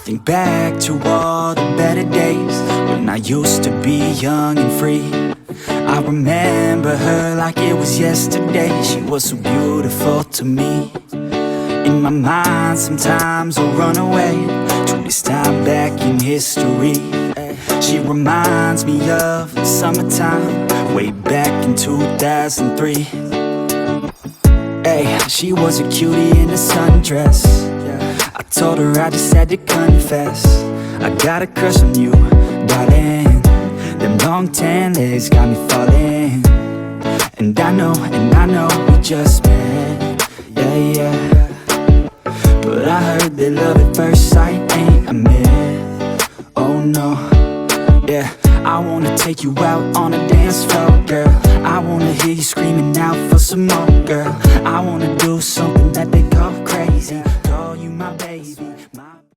think back to all the better days when I used to be young and free. I remember her like it was yesterday. She was so beautiful to me. In my mind sometimes I'll run away to this time back in history. She reminds me of the summertime, way back in 2003. Hey, she was a cutie in a sundress. I told her I just had to confess, I got a crush on you, darling. Them long tan legs got me falling. And I know we just met, yeah. But I heard that love at first sight ain't a myth. Oh no, yeah. I wanna take you out on a dance floor, girl. I wanna hear you screaming out for some more, girl. I wanna do something that they call crazy, call you my baby.